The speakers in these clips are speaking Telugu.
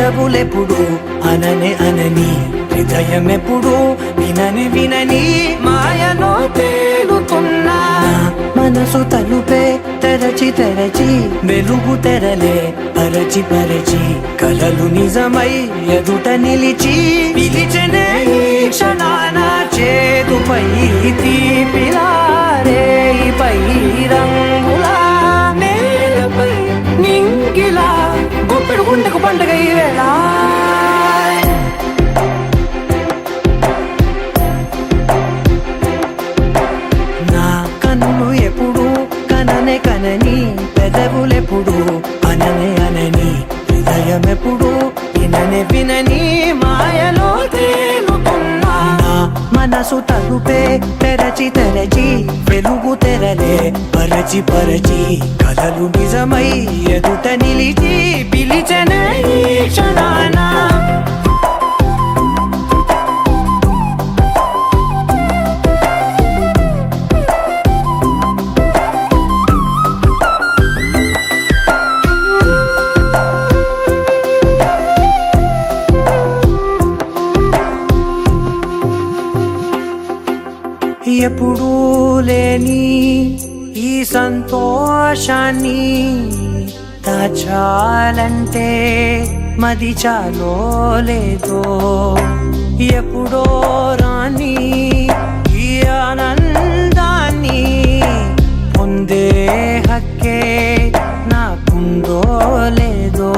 పెదవులెప్పుడు అననే అనని హృదయమెప్పుడు వినని వినని మాయలో తేలుతున్నా మనసు తలుపే తెరచి తెరచి వెలుగు తెరలే పరచి పరచి కలలు నిజమై ఎదుట నిలిచి పిలిచనే ఈ క్షణాన చేతుపై తీపిలారే పై రంగులా నేలపై నింగిలా గుప్పెడు గుండెకు పండుగ ఈ వేళ నా కన్ను ఎప్పుడు కననే కనని పెదవులెప్పుడు అననే అనని హృదయమెప్పుడు విననే వినని మాయలో తేలుతున్నా నా మనసు తలుపే తెరచి తెరచి వెలుగు తెరలే పరచి పరచి కలలు నిజమై ఎదుట నిలిచి పిలిచనే ఈ క్షణాన ఎప్పుడూ లేని ఈ సంతోషాన్ని దాచాలంటే మది చాలో లేదో ఎప్పుడో రాని ఈ ఆనందాన్ని పొందే హక్కే నాకుందో లేదో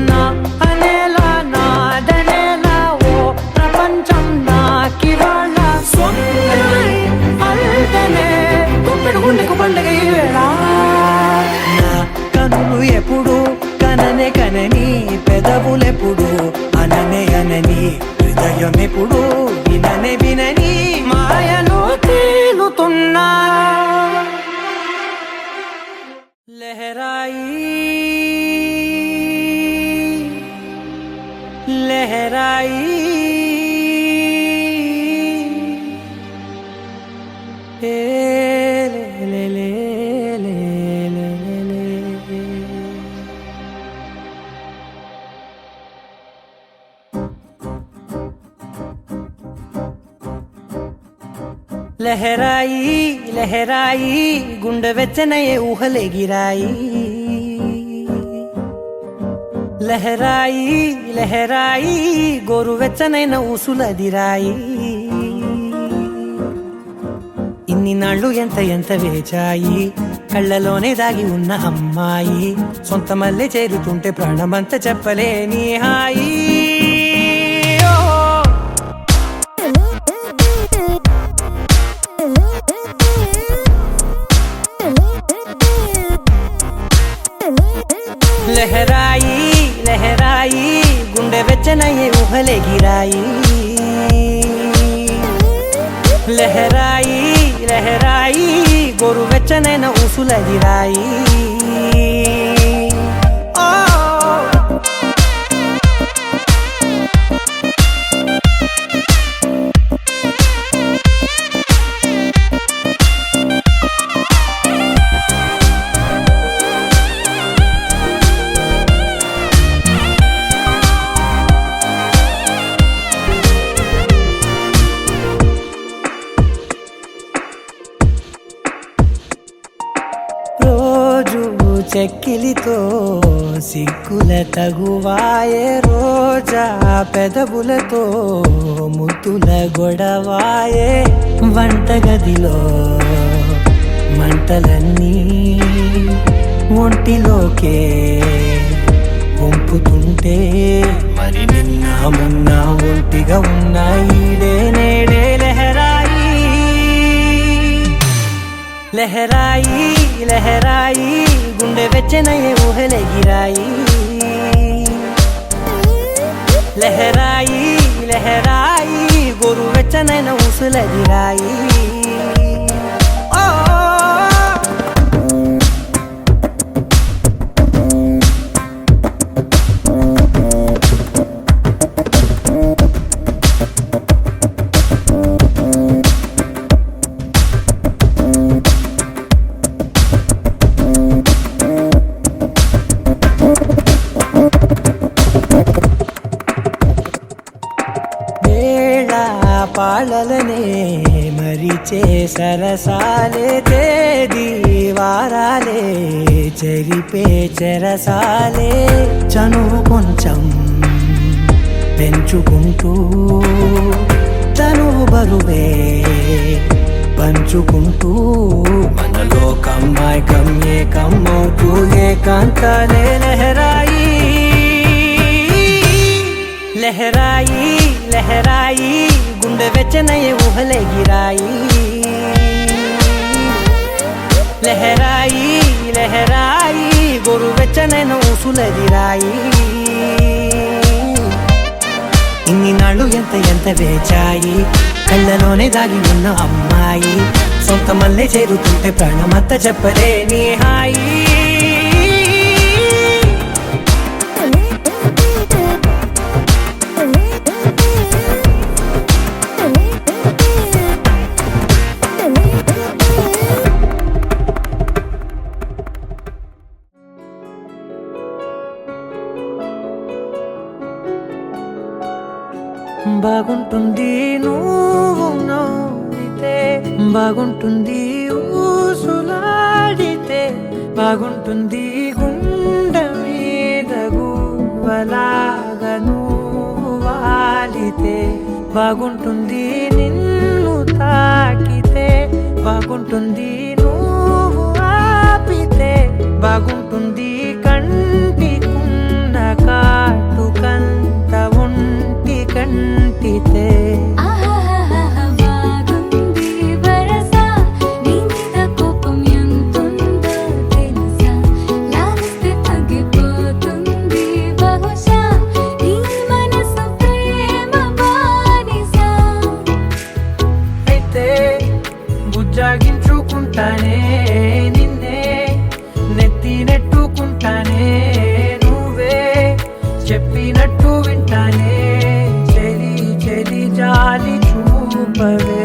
నా అనేలా నాదనేలా ఓ ప్రపంచం నాకివాళ్ళ పండుగ ఈ వేళ నా కనులు ఎప్పుడు కననే కనని పెదవులెప్పుడు అననే అనని హృదయం ఎప్పుడు విననే వినని మాయలో తేలుతున్నా లహరాయి లహరాయి లహరాయి లహరాయి గుండె వెచ్చనయే ఊహలే గిరాయి లహరాయి లహరాయి గోరు వెచ్చనైన ఊసులదిరాయి ఇన్ని నాళ్ళు ఎంత ఎంత వేచాయి కళ్ళలోనే దాగి ఉన్న అమ్మాయి సొంత మల్లె చేరుతుంటే ప్రాణమంత చెప్పలేని హాయి లహరాయి లహరాయి గుండె వెచ్చనయ్యే ఊహలే గిరాయి లహరాయి లహరాయి గోరు వెచ్చనైన ఊసులదిరాయి చెక్కిలితో సిగ్గుల తగువాయే రోజా పెదవులతో ముద్దుల గొడవాయే వంటగదిలో మంటలన్నీ ఒంటిలోకే వంపుతుంటే మరి నిన్న మొన్న ఒంటిగా ఉన్న ఈడే నేడే లహరాయి లహరాయి లహరాయి గుండె వెచ్చనయ్యే ఊహలే గిరాయి లహరాయి లహరాయి గోరు వెచ్చనైన ఊసులదిరాయి పాళ్ళలనే మరిచే సరసాలే తేదీ వారాలే చెరిపే చెరసాలే చనువు కొంచెం పెంచుకుంటూ తనువు బరువే పంచుకుంటూ మనలో కమ్మాయి కమ్మే కమ్మవుతూ ఏకాంతాలే లహరాయి లహరాయి లహరాయి గుండె వెచ్చనయ్యే ఊహలే గిరాయి లహరాయి లహరాయి గోరు వెచ్చనైన ఊసులదిరాయి ఇన్ని నాళ్ళు ఎంత వేచాయి కళ్ళలోనే దాగి ఉన్న అమ్మాయి సొంత మల్లె చేరుతుంటే ప్రాణమంతా చెప్పలేని హాయి బాగుంటుంది నువ్వు నవ్వితే బాగుంటుంది ఊసులాడితే బాగుంటుంది గుండె మీద గువ్వలాగా నువ్వు వాలితే బాగుంటుంది నిన్ను తాకితే బాగుంటుంది నువ్వు ఆపితే బాగుంటుంది కంటికున్న కాటుకంత ఒంటి కంటితే జాగించుకుంటానే నిన్నే నెత్తి నెట్టుకుంటానే నువ్వే చెప్పినట్టు వింటానే చెలి చెలి జాలి చూపవే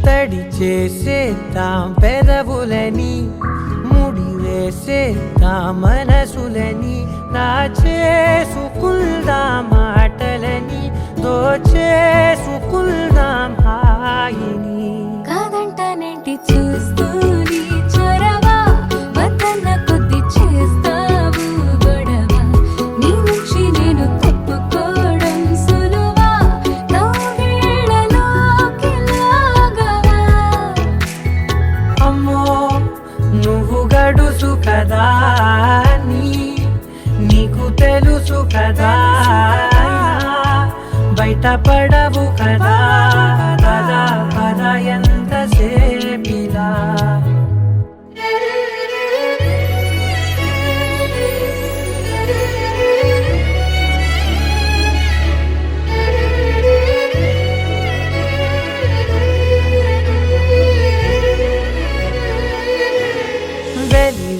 తడి చేసేద్దాం పెదవులని ముడి వేసేద్దాం మనసులని నా చేసుకుందాం మాటలని దోచేసుకుందాం హాయిని కాదంటానేంటి చూస్తూని చొరవా వద్దన్న కొద్ది చేస్తావు గొడవ నీ నుంచి నేను తప్పుకోవడం సులువా నవ్వేళ్ళలోకి లాగవా అమ్మో నువ్వు గడుసు కదా నీకు తెలుసు కదా బయట పడవు కదా పద పద ఎంతసేపిలా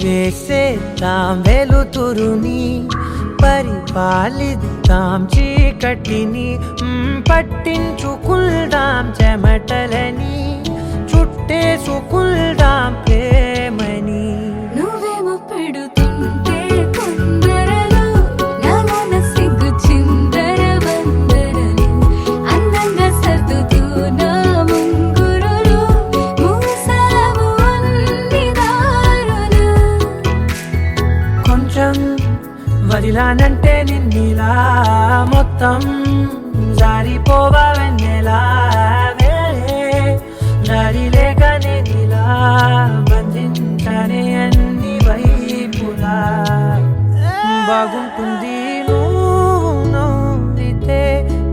వెలివేసేద్దాం వెలుతురుని పరిపాలిద్దాం చీకటిని పట్టించుకుందాం చెమటలని చుట్టేసుకుందాం ప్రేమని నువ్వేమో పెడుతుంటే కొందరలు నాలోన సిగ్గు చిందర వందరలు అందంగా సర్దుతూ నా ముంగురులు మూసావు అన్ని దారులు కొంచెం వదిలానంటే నిన్నిలా మొత్తం జారిపోవా వెన్నెలా దారి లేక నేనిలా బంధించనే అన్ని వైపులా బాగుంటుంది నువ్వు నవ్వితే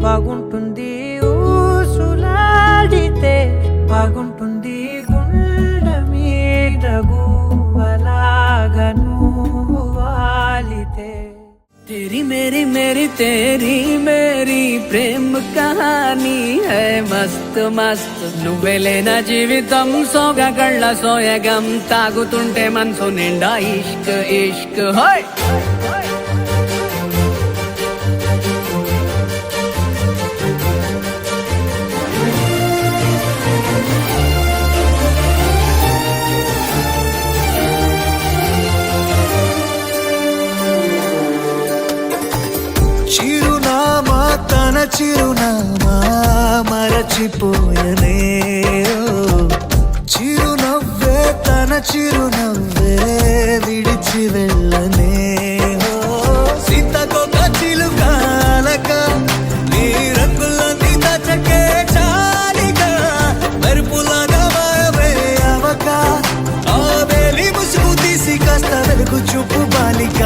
బాగుంటుంది ఊసులాడితే బాగుంటుంది గుండె మీద గువ్వలాగా నువ్వు వాలితే तेरी मेरी मेरी तेरी मेरी प्रेम कहानी है मस्त मस्त నువ్వెలేనా జీవితం సోగగళ్ళ సోయగం తాగుతుంటే మనసు నిండా ఇష్క్ ఇష్క్ హోయ్ చిరునామా మరచిపోయనే చిరునవ్వే తన చిరునవ్వే విడిచి వెళ్ళనే సీతకొక చిలుకాలక నీ రంగులన్నీ దచకే చాలిక మెరుపులాగా మాయమే అవక ఆ వేలి ముసుగు తీసి కాస్త వెలుగు చూపు బాలిక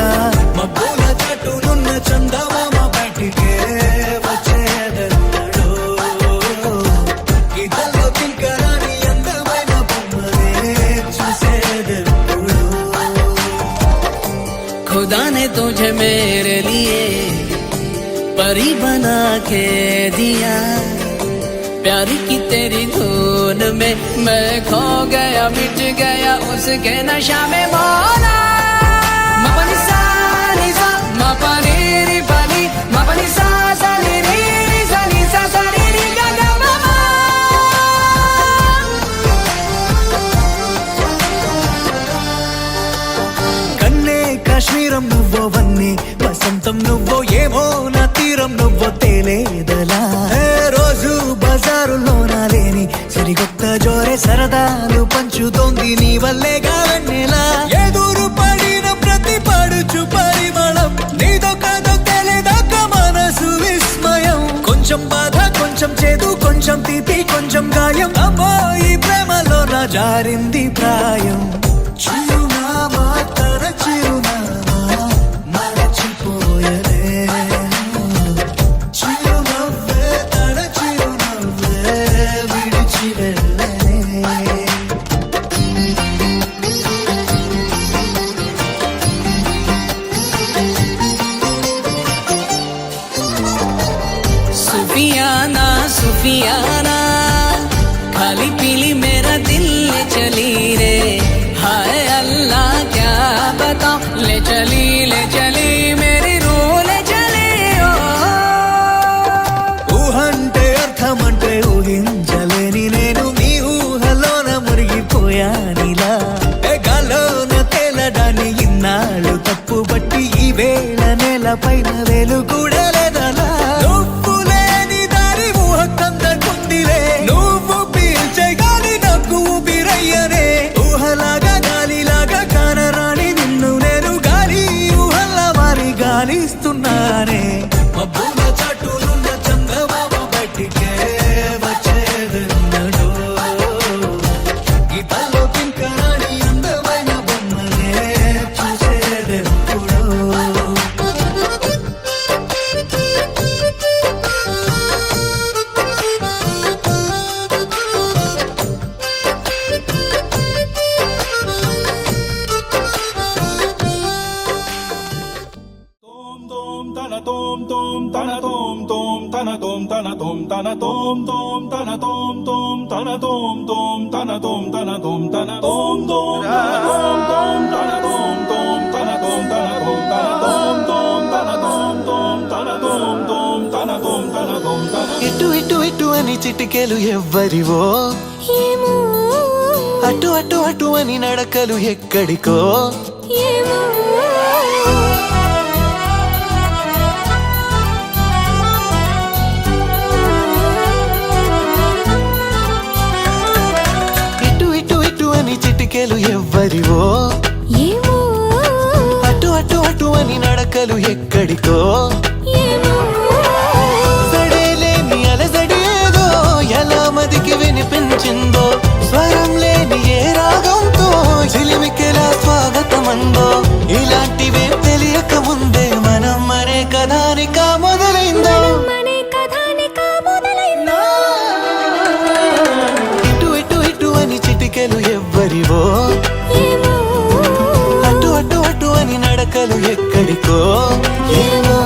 మబ్బుల చాటునున్న చందమామ బయటికే వచ్చేదన్నడో గీతల్లో తింకరాని అందమైన బొమ్మనే చూసేదెప్పుడు खुदा ने तुझे मेरे लिए परी बना के दिया प्यार की तेरी धुन में मैं खो गया मिट गया उसके नशा में मौला मपनी सा नी सा मपनी री पनी मपनी सा सा नी री री सा नी सा सा नी री गा गा मा मा కన్నే కాశ్మీరం నువ్వో వన్నే వసంతం నువ్వో ఏమో నా తీరం నువ్వో తేలేదలా ఏ రోజు బజారులో నా లేని సరికొత్త జోరే సరదాలు పంచుతోంది నీ వల్లేగా వెన్నెలా ఎదురు పడిన ప్రతి పడుచు పరిమళం నీదో కాదో తెలియదాకా మనసు విస్మయం కొంచెం బాధ కొంచెం చేదు కొంచెం తీపి కొంచెం గాయం అమ్మో ఈ ప్రేమలో నా జారింది ప్రాయం చిరునామా తన చిరునామా మరచిపోయనే చిరునవ్వే తన చిరునవ్వే విడిచి వెళ్ళనే सुफियाना सुफियाना खाली पीली मेरा दिल ले चली रे हाय अल्लाह क्या बताऊं ले चली मेरी रूह ले चली ओ ఊహంటే అర్థమంటే ఊహించలేని నేను నీ ఊహలోన మురిగిపోయానిలా గాల్లోన తేలడాన్ని ఇన్నాళ్ళు తప్పు బట్టి ఈ వేళ నేల పైన వేలు కూడా లేదలా నువ్వు లేని దారి ఊహ కందకుందిలే నువ్వు పీల్చే గాలి నాకు ఊపిరయ్యనే ఊహలాగా గాలిలాగా కానరాని నిన్ను నేను గాలి ఊహల్లా మారి గాలిస్తున్నానే మబ్బుల చాటునున్న చందమామ బయటికే వచ్చేదన్నడో గీతల్లో తింకరాని అందమైన బొమ్మనే చూసేదెప్పుడో Tom tom tana tom tom tana tom tana tom tana tom tom tana tom tom tana tom tom tana tom tana tom tana tom tom tana tom tom tana tom tana tom tana tom tana tom tom tana tom tom tana tom tom tana tom tana ఇటు ఇటు ఇటు అని చిటికెలు ఎవ్వరివో ఏమో అటు అటు అటు అని నడకలు ఎక్కడికో ఏమో ఇటు ఇటు ఇటు అని చిటికెలు ఎవ్వరివో ఏమో అటు అటు అటు అని నడకలు ఎక్కడికో ఏమో సడేలేని అలసడేదో ఎలా మదికి వినిపించిందో స్వరం లేని ఏ రాగంతో చిలిమికెలా స్వాగతమందో ఇలాంటివే తెలియక ముందే మనం మరే కథానిక మొదలైందో మనే కథానిక మొదలైందో ఇటు ఇటు ఇటు అని చిటికెలు ఎవ్వరివో ఏమో అటు అటు అటు అని నడకలు ఎక్కడికో ఏమో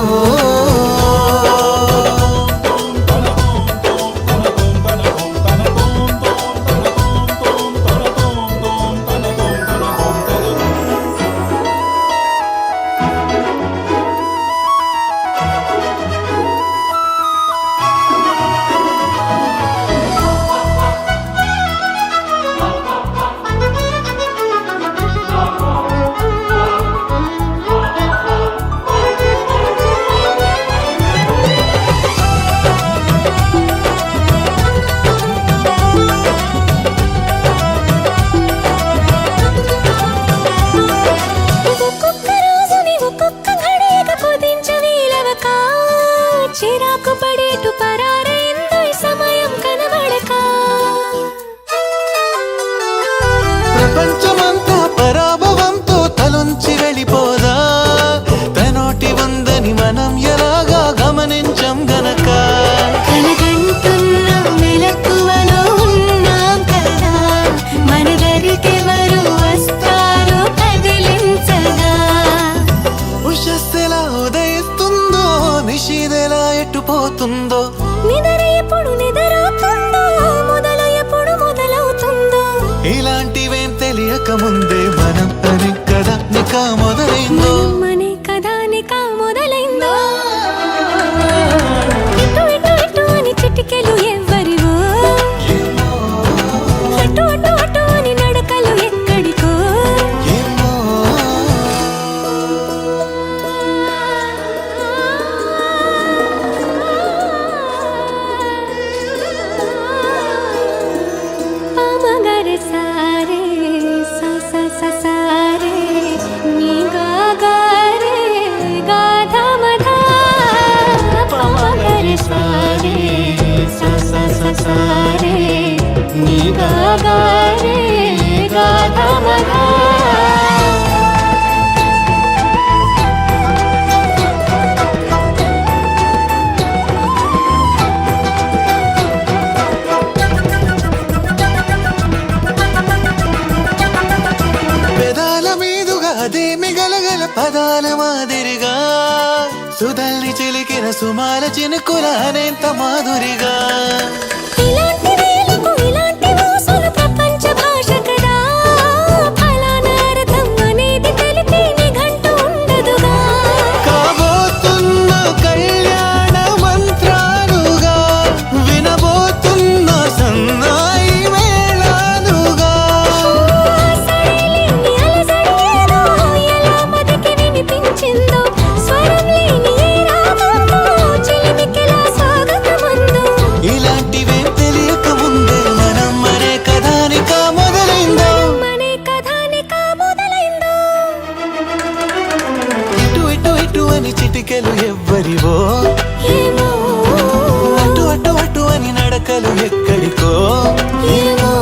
స స రే ని గా గా రే గా ధ మ ధ ప గ రే స రే స స స స రే ని గా గా రే గా ధ మ ధ అదేమి గలగల పదాల మాదిరిగా సుధల్ని చిలికిన సుమాల చినుకుల అనేంత మాధురిగా ఇలాంటి వేలకు ఇలాంటి వాసన ప్రపంచ భాష కదా ఫలానా అర్థం అనేది తెలిపే నిఘంటు ఉండదుగా కాబోతున్న కళ్యాణ మంత్రాలుగా వినబోతున్న సన్నాయి మేళాలుగా సరేలేని అలసడేదో ఎలా మదికి వినిపించిందో స్వరం లేని ఏ రాగంతో చిలిమికిలా స్వాగతమందో ఇలాంటివే తెలియక ముందే మనం మరే కథానిక మొదలైందో మనే కథానిక మొదలైందో ఇటు ఇటు ఇటు అని చిటికెలు ఎవ్వరివో ఏమో అటు అటు అటు అని నడకలు ఎక్కడికో ఏమో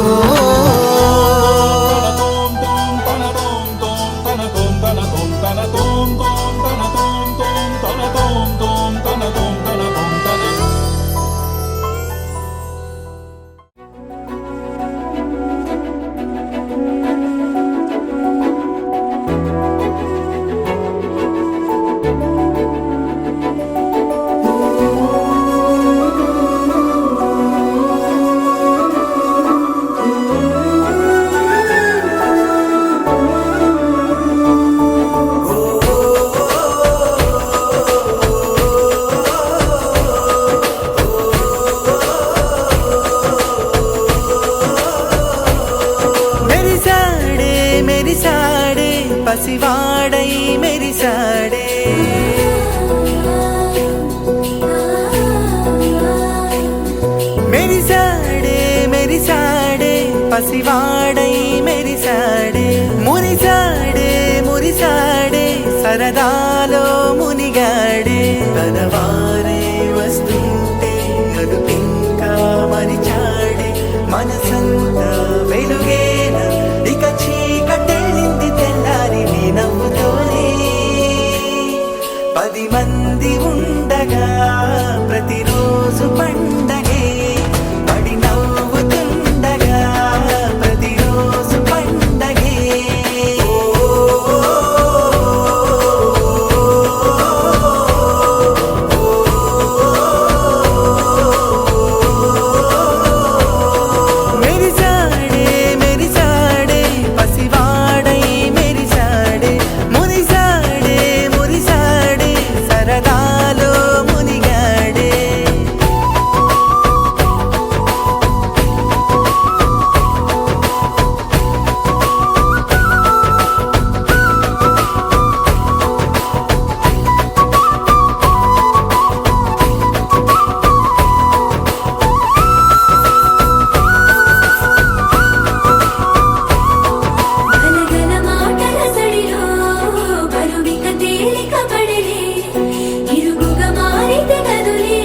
మెరిసాడే మెరిసాడే పసివాడై మెరిసాడే మెరిసాడే మెరిసాడే పసివాడై మెరిసాడే మురిసాడే మురిసాడే సరదాలో మునిగాడే తనవారే వస్తుంటే అదుపింకా మరిచాడే మనసంతా వెలుగేన ఇక చీకటెళ్ళింది తెల్లారి నీ నవ్వుతోనే 10 మంది ఉండగా ప్రతిరోజు పండగే పడి నవ్వుతుండగా ప్రతిరోజు పండగే మెరిసాడే మెరిసాడే పసివాడై మెరిసాడే మురిసాడే మురిసాడే సరదాలో మునిగాడే గలగల మాటల సడిలో బరువిక తేలిక పడలే ఇరుగుగా మారితే కదులే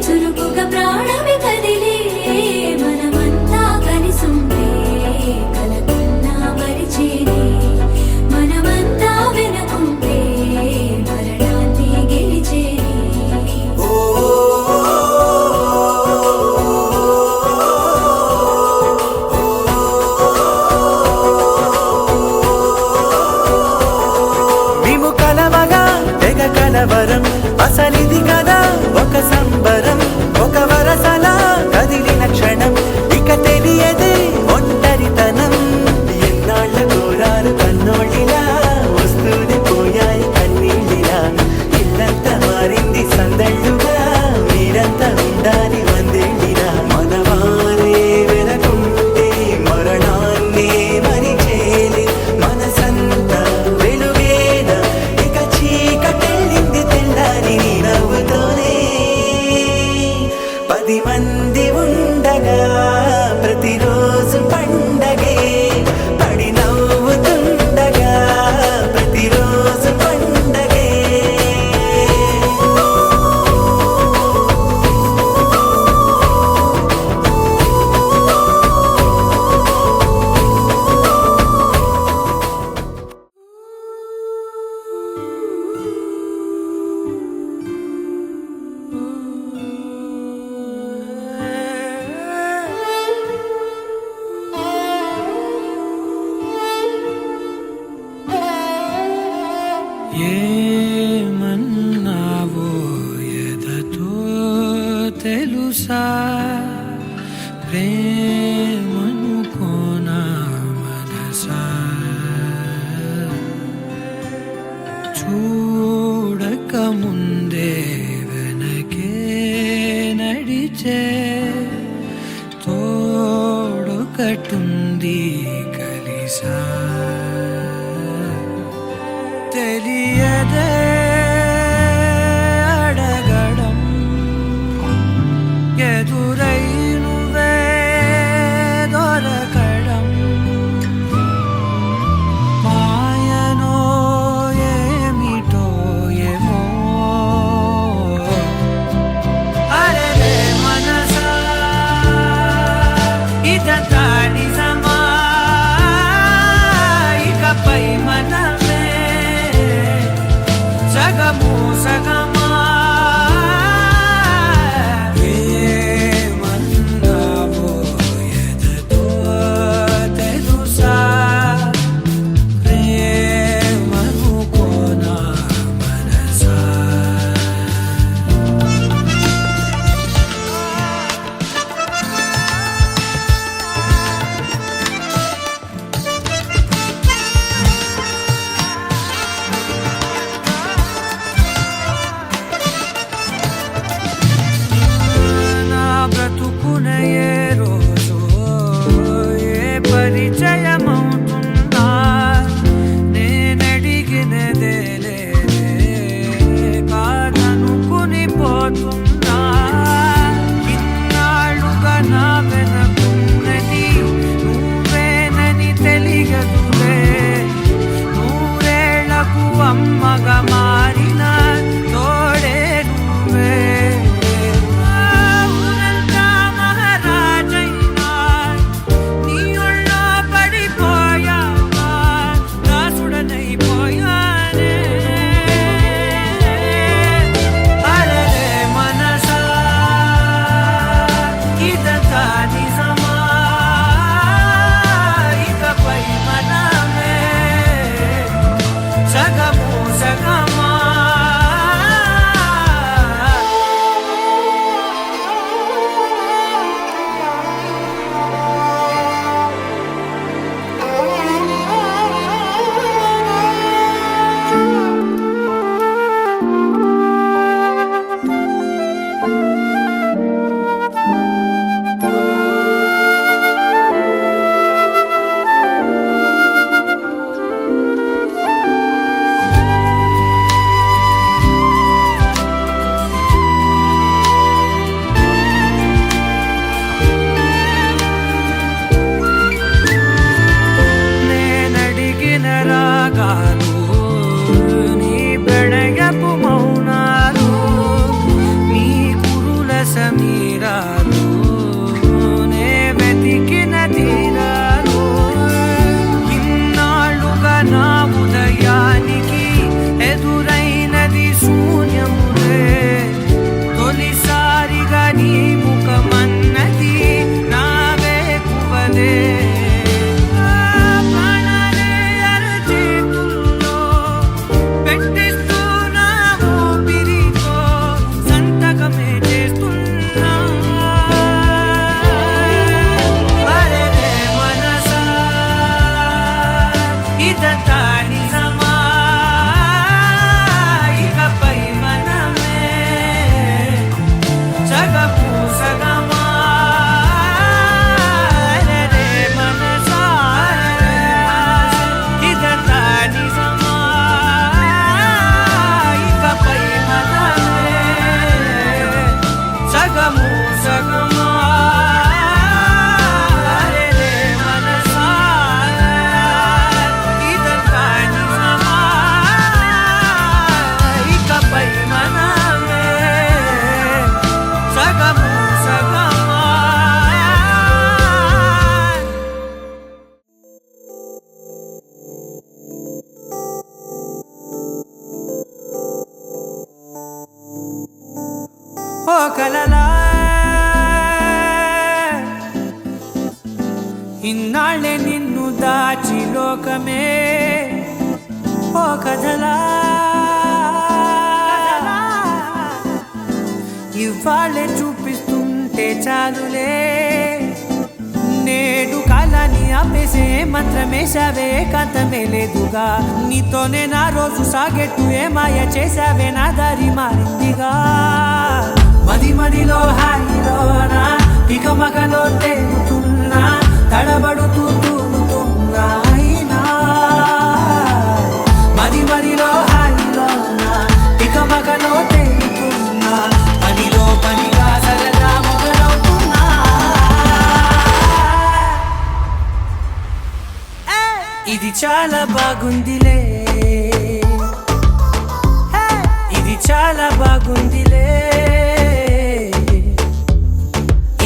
చురుకుగా ప్రాణమి కదిలే మనమంతా కలిసుంటే కలకున్నా మరిచేనే మనమంతా వెనకుంటే మరణాన్ని గెలిచేనే మేము కలవగా తెగ కలవరం అసలిది కదా ఒక సంబరం ఒక వరసలా కదిలిన క్షణం ఇక తెలియదే ఒంటరితనం ఎన్నాళ్ళ కోరాలు కన్నోళ్ళిలా వస్తూనే పోయాయి కన్నీళ్ళిలా ఇల్లంతా మారింది సందళ్ళుగా మీరంతా ఉండాలి వందేళ్ళిలా మనవారే వెనకుంటే మరణాన్ని మరిచేలి మనసంతా వెలుగేన ఇక చీకటెళ్ళింది తెల్లారి నీ నవ్వుతోనే 10 మంది ఉండగా ప్రతిరోజు పండగే పడి నవ్వుతూ తెలుసా ప్రేమనుకోనా మనసా చూడక ముందే వెనకే నడిచే తోడొకటుంది కలిసా తెలియదే అడగడం ఎదురై నువ్వే దొరకడం మాయనో ఏమిటో ఏమో అరే మనసా ఇదంతా నిజమా ఇకపై మనమే సగము సగమా ఏమన్నావో ఎదతో తెలుసా ప్రేమనుకోనా మనసా నా బ్రతుకున ఏ రోజు ఏ పరిచయమవుతున్నా నేనడిగినదే లేదే కాదనుకుని పోతున్నా ఇన్నాళ్ళుగా నా వెనకున్నది నువ్వేనని తెలియదులే నూరేళ్లకు అమ్మగా మారిన తోడే నువ్వే ఊరంతా మహారాజైనా నీ ఒళ్ళో పడిపోయావా దాసుడనైపోయానే అరే మనసా ఇదంతా నిజమా ఇకపై మనమే సగము సగమా నేనడిగిన రాగాలు నీ ప్రణయపు మౌనాలు నీ కురుల సమీరాలు నే వెతికిన తీరాలు ఇన్నాళ్ళుగా నా ఉదయానికి ఎదురైనది శూన్యములే తొలిసారిగా నీ ముఖమన్నది నా వేకువలే ప్రాణాలే అరచేతుల్లో పెట్టిస్తూ నా ఊపిరితో సంతకమే చేస్తున్నా అరే మనసా ఇదంతా నిజమా ఇకపై మనమే సగము సగమా అరే మనసా ఇదంతా నిజమా ఇకపై మనమే సగము సగమా అరే మనసా ఇదంతా నిజమా ఇకపై మనమే సగము సగమా ఓ కలలా ఇన్నాళ్ళే నిన్ను దాచి లోకమే ఓ కథలా ఇవాళ్ళే చూపిస్తుంటే చాలులే నేడు కాలాన్ని ఆపేసే మంత్రమేశావే కాంతమే లేదుగా నీతోనే నా రోజు సాగెట్టు ఏ మాయ చేశావే నా దారి మారిందిగా మది మదిలో హాయిలోనా ఇక మగలో తేలుతున్నా తడబడుతూ తూలుతున్నా అయినా మది మదిలో హాయిలోనా ఇక మగలో తేలుతున్నా పనిలో పనిగా సరదా మొదలవుతున్నా ఇది చాలా బాగుందిలే ఇది చాలా బాగుందిలే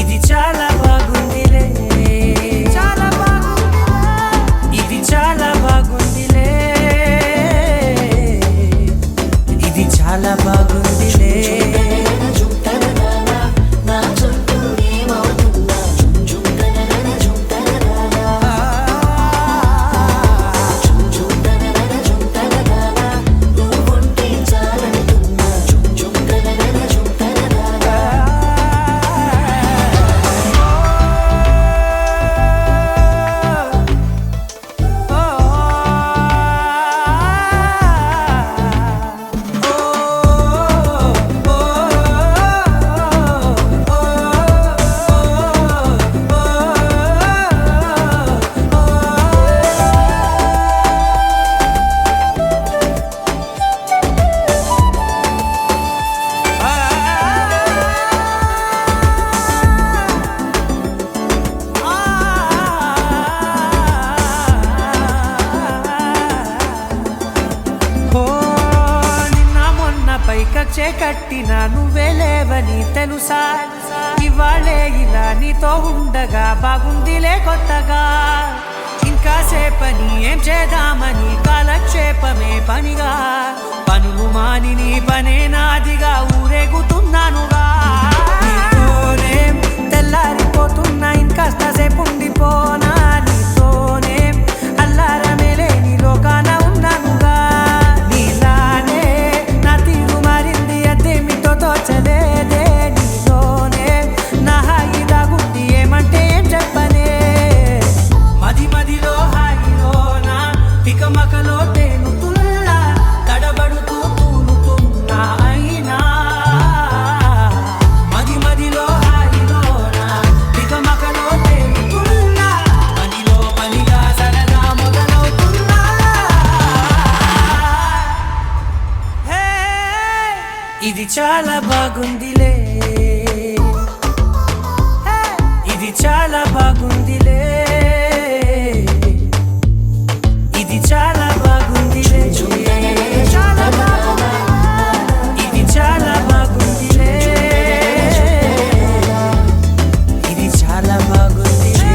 ఇది చాలా బాగుందిలే చాలా బాగుంది ఇది చాలా బాగుందిలే ఇది చాలా బాగుందిలే పైకచ్చే కట్టిన నువ్వే లేవని తెలుసా ఇవాళే ఇలా నీతో ఉండగా బాగుందిలే కొత్తగా ఇంకా సేపని ఏం చేద్దామని కాలక్షేపమే పనిగా పనులు మాని నీ పనే నాదిగా ఊరేగుతున్నానుగా నీతోనే తెల్లారిపోతున్నా ఇంకాస్త సేపు ఉండిపోనా నీతోనే అల్లారమే లేని లోకాన ఉన్నానుగా నీలానే నా తీరు మారింది అదేమిటో తోచలేదే నీతోనే నా హాయి దాగుంది ఏమంటే ఏం చెప్పనే మది మదిలో హాయిలోనా పికమకలో తేలుతున్నా తడబడుతూ తూలుతున్నా అయినా మది మదిలో హాయిలోనా పికమకలో తేలుతున్నా పనిలో పనిగా సరదా మొదలవుతున్నా హే ఇది చాలా బాగుందిలే ఇది చాలా బాగుందిలే ఇది చాలా బాగుందిలే చాలా బాగుంది ఇది చాలా బాగుందిలే ఇది చాలా బాగుందిలే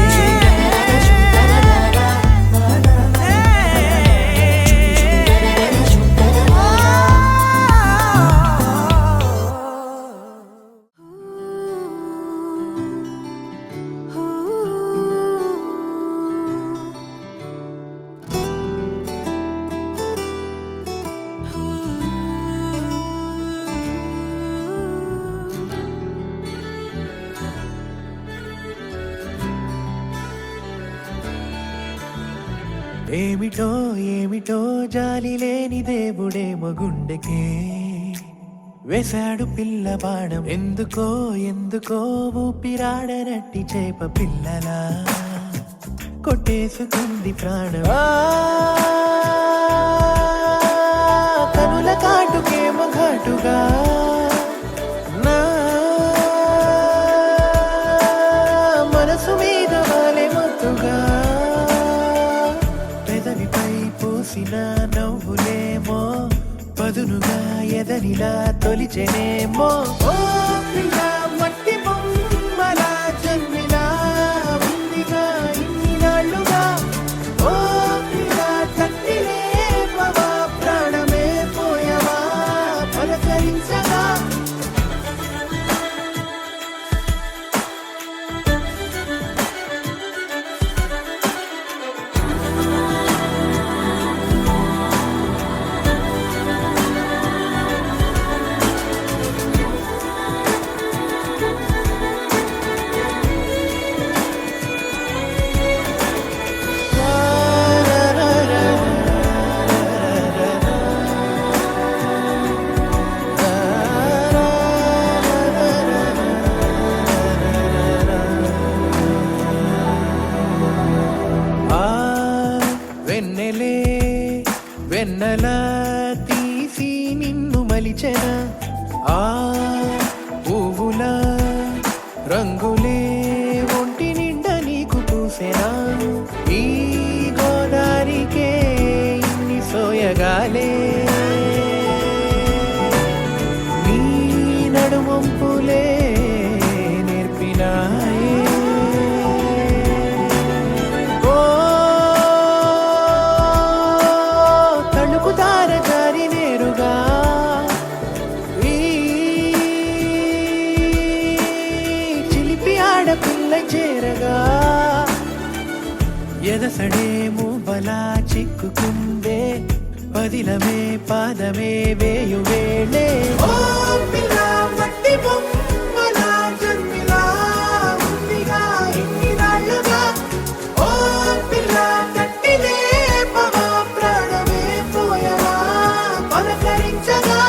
ఏమిటో ఏమిటో జాలి లేని దేవుడేమో గుండెకే వేశాడు పిల్ల బాణం ఎందుకో ఎందుకో ఊపిరాడనట్టి చేప పిల్లలా కొట్టేసుకుంది ప్రాణం కనుల కాటుకేమో ఘాటుగా నా మనసు మీద వాలే మత్తుగా పెదవిపై పూసిన నవ్వులేమో పదునుగా ఎదనిలా తొలిచెనేమో ఓ పిల్ల మట్టి బొమ్మలా జన్మిలా ఉందిగా ఇన్ని నాళ్ళుగా ఓ పిల్ల తట్టిలేపవా ప్రాణమే పోయవా పలకరించగా రంగులే ఒంటి నిండా నీకు పూసెనా ఈ గోదారికే ఇన్ని సోయగాలే నీ నడుమంపులే నేర్పినాయే ఓ తణుకు దార జారి నేరుగా ఈ చిలిపి ఆడపిల్ల చేరగా ఎదసడేమో బలా చిక్కుకుందే పదిలమే పాదమే వేయు వేళే ఓ పిల్ల మట్టి బొమ్మలా జన్మిలా ఉందిగా ఇన్ని నాళ్ళుగా ఓ పిల్ల కట్టిలే పవా ప్రాణమే పోయవా పలకరించగా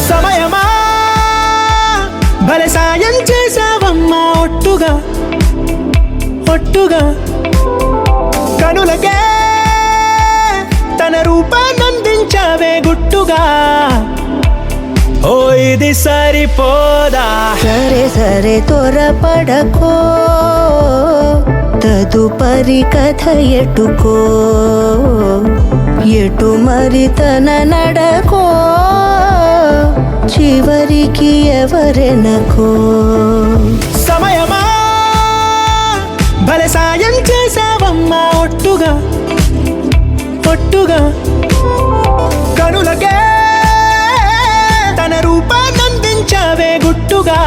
సమయమా భలే సాయం చేసావమ్మా ఒట్టుగా ఒట్టుగా కనులకే తన రూపాన్నందించావే గుట్టుగా ఓ ఇది సరిపోదా సరే సరే త్వరపడకో తదుపరి కథ ఎటుకో ఎటు మరి తన నడకో చివరికి ఎవరెనకో సమయమా భలే సాయం చేసావమ్మా ఒట్టుగా ఒట్టుగా కనులకే తన రూపాన్నందించావే గుట్టుగా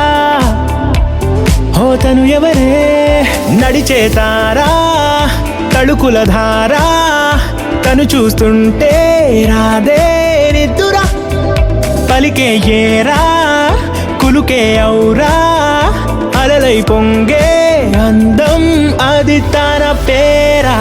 ఓ తను ఎవరే నడిచే తారా తళుకుల ధారా తను చూస్తుంటే రాదే నిద్దురా పలికే ఏరా కులుకే ఔరా అలలై పొంగే అందం అది తన పేరా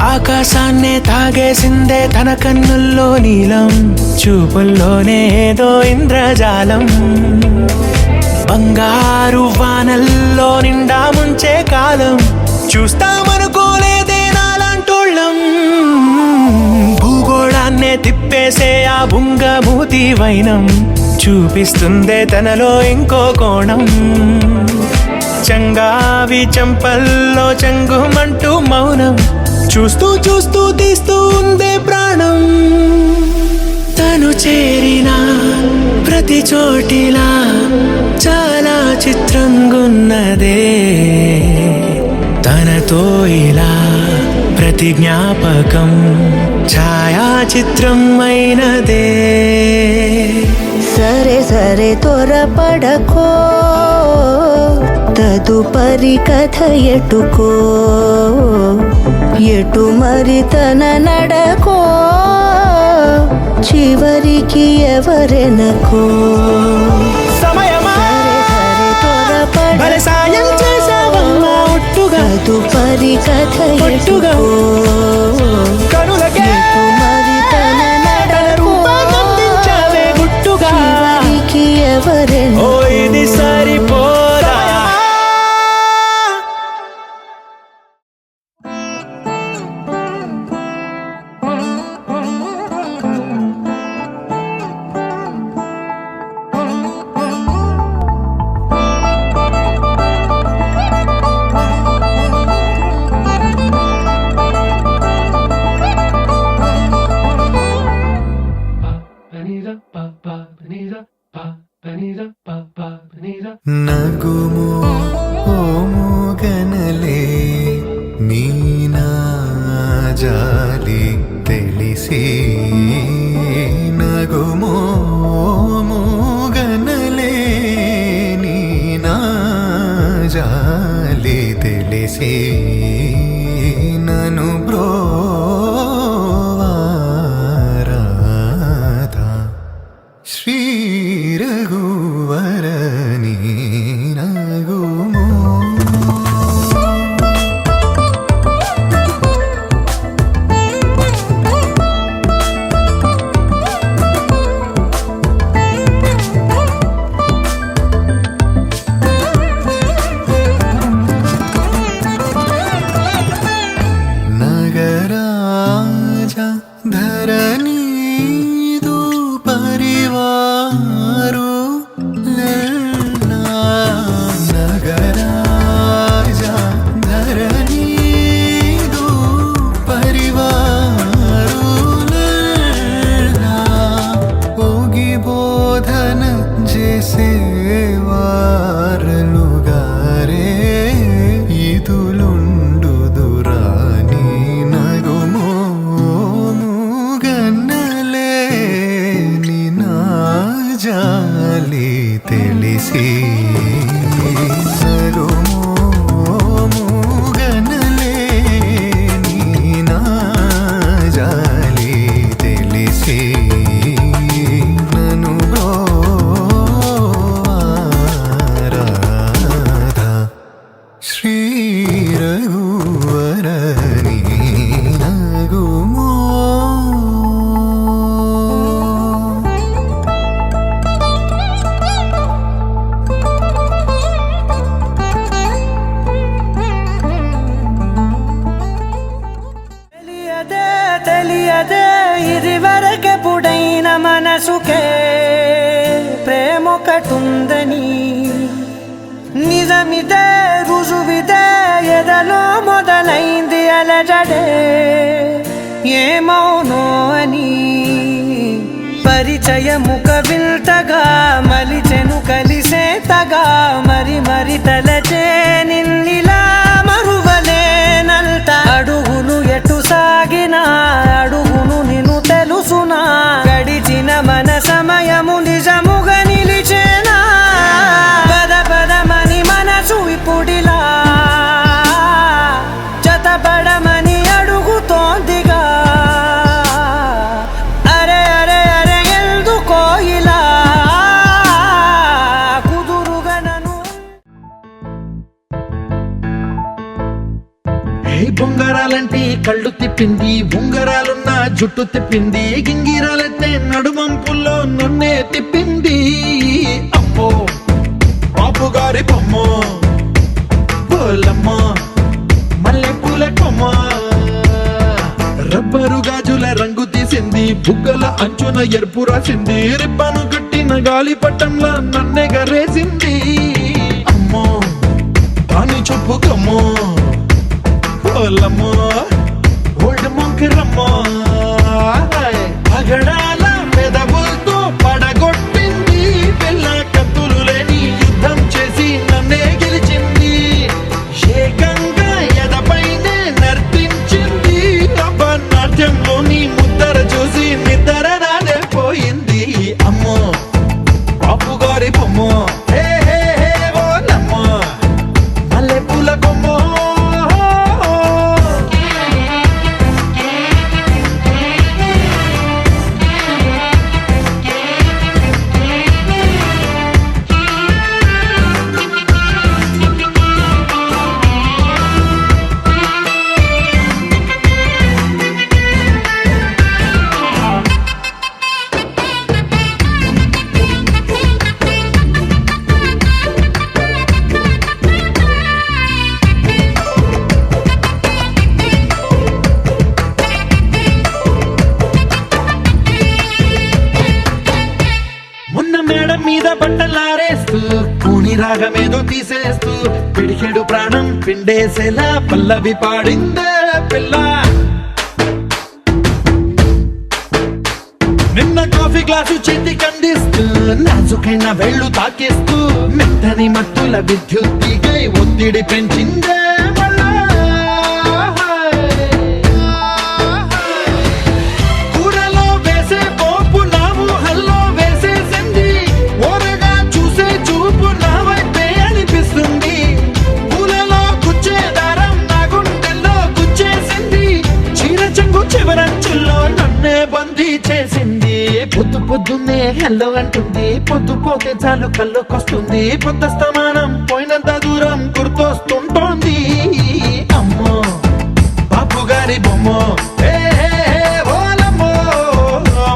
ఆకాశాన్నే తాగేసిందే తన కన్నుల్లో నీలం చూపుల్లోనే ఏదో ఇంద్రజాలం బంగారు వానల్లో నిండా ముంచే కాలం చూస్తామనుకోలేదే నాలాంటోళ్ళం భూగోళాన్నే తిప్పేసే ఆ బుంగమూతి వైనం చూపిస్తుందే తనలో ఇంకో కోణం చంగావి చంపల్లో చంగుమంటూ మౌనం చూస్తూ చూస్తూ తీస్తూ ఉందే ప్రాణం తను చేరిన ప్రతి చోటిలా చాలా చిత్రంగున్నదే తనతో ఇలా ప్రతి జ్ఞాపకం ఛాయాచిత్రం అయినదే సరే సరే త్వరపడకో తదుపరి కథ ఎటుకో ఎటు మరి తన నడకో చివరికి ఎవరెనకో సమయమా సరే సరే భలే సాయం చేసావమ్మా ఒట్టుగా తదుపరి కథ ఒట్టుగా కనులకే ఎటు మరి తన నడకో రూపాన్నందించావే గుట్టుగా చివరికి ఎవరెనకో ఓ ఇది సరిపోదా జాలి తెలిసి నను బ్రోవారాధా శ్రీ రఘువరని నగుమో నగరాజా ధరణీదు పరివారు లల్లా నగరాజా ధరణీదు పరివారు లల్లా ఓగి బోధన చేసేవారలుగారే ఇదులుండు దురాని నగుమో ముగన్నలేని నా జాలి తెలిసి నగుమో ముగన్నలేని నా జాలి తెలిసి నను బ్రోవారాధా శ్రీ రఘువరని నగుమో తెలియదే తెలియదే ఇది వరకెప్పుడైన మనసుకే ప్రేమొకటుందని నిజమిదే రుజువిదే ఎదలో మొదలైంది అలజడే ఏమౌనో అని పరిచయముక విల్తగా మలిచెను కలిసేతగా మరి మరి తలచే నిన్నిలా మరువలేనంత అడుగులు ఎటు సాగినా అడుగును నిన్ను తెలుసునా గడిచిన మన సమయము నిజముగా నిలిచేనా పద పదమని మనసు ఇప్పుడిలా జతపడమని అడుగుతోందిగా అరే అరే అరే ఎందుకో ఇలా కుదురుగా నన్ను బొంగరాలంటే కళ్ళు తిప్పింది ఉంగరాలున్న జుట్టు తిప్పింది గింగిరాలైతే నడుమంపుల్లో నన్నే తిప్పింది అమ్మో బాబు గారి బొమ్మ పోలమ్మ మల్లె పూల కొమ్మ రబ్బరు గాజుల రంగు తీసింది బుగ్గల అంచున ఎరుపు రాసింది రిబ్బను కట్టిన గాలి పట్టంలా నన్నే గరేసింది అమ్మో దాని చెప్పు కమ్మో పోలమ్మో ఓల్డ్ మొంకిరమ్మో పగడాల పెదవులతో పడగొట్టింది పిల్ల కత్తులు లేని యుద్ధం చేసి నన్నే గెలిచింది ఏకంగా ఎదపైనే నర్తించింది నాట్యంలో నీ ముద్దర చూసి నిద్ర నాదే పోయింది అమ్మో బాపు గారి బొమ్మ హే హే హే ఓలమ్మ మల్లె పూల కొమ్మ మీద బట్టలారేస్తూ కూని రాగమేదో తీసేస్తూ పిడికెడు ప్రాణం పిండేసేలా పల్లవి పాడిందే పిల్ల నిన్న కాఫీ గ్లాసు చేతి కందిస్తూ నాజుకైన వేళ్ళు తాకేస్తూ మెత్తని మత్తుల విద్యుత్ తీగై ఒత్తిడి పెంచిందే మళ్ళా కూరలో వేసే పోపు నా ఊహల్లో వేసేసింది ఓరగా చూసే చూపు నా వైపే అనిపిస్తుంది హెల్లో అంటుంది, పొద్దు పోతే చాలు కళ్ళొకొస్తుంది, పొద్దస్తమానం పోయినంత దూరం గుర్తొస్తుంటోంది. అమ్మో బాపు గారి బొమ్మో, ఏ ఓలమ్మో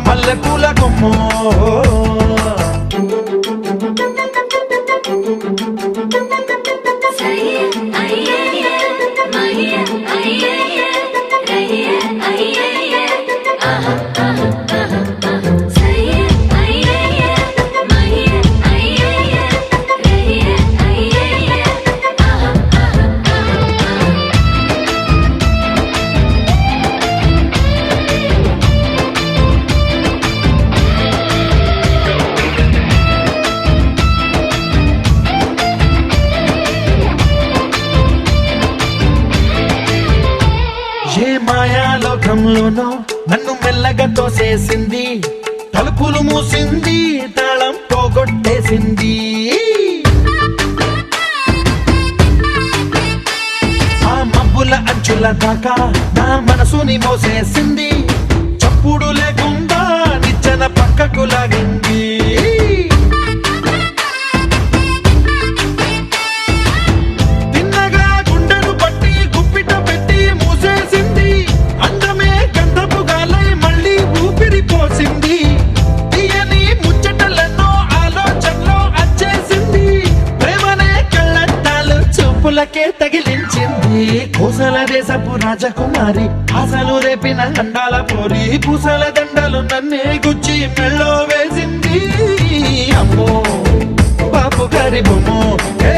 మల్లె పూల కొమ్మో. ఏ మాయాలోకంలోనో నన్ను మెల్లగా తోసేసింది, తలుపులు మూసింది, తాళం పోగొట్టేసింది. ఆ మబ్బుల అంచుల దాకా నా మనసుని మోసేసింది, చప్పుడు లేకుండా నిచ్చెన పక్కకు లాగింది. పూలకే తగిలించింది, కోసల దేశపు రాజకుమారి, ఆశలు రేపిన అండాల పోరి, పూసల దండలు నన్నే గుచ్చి మెళ్ళో వేసింది. అమ్మో బాపు గారి బొమ్మో, ఏ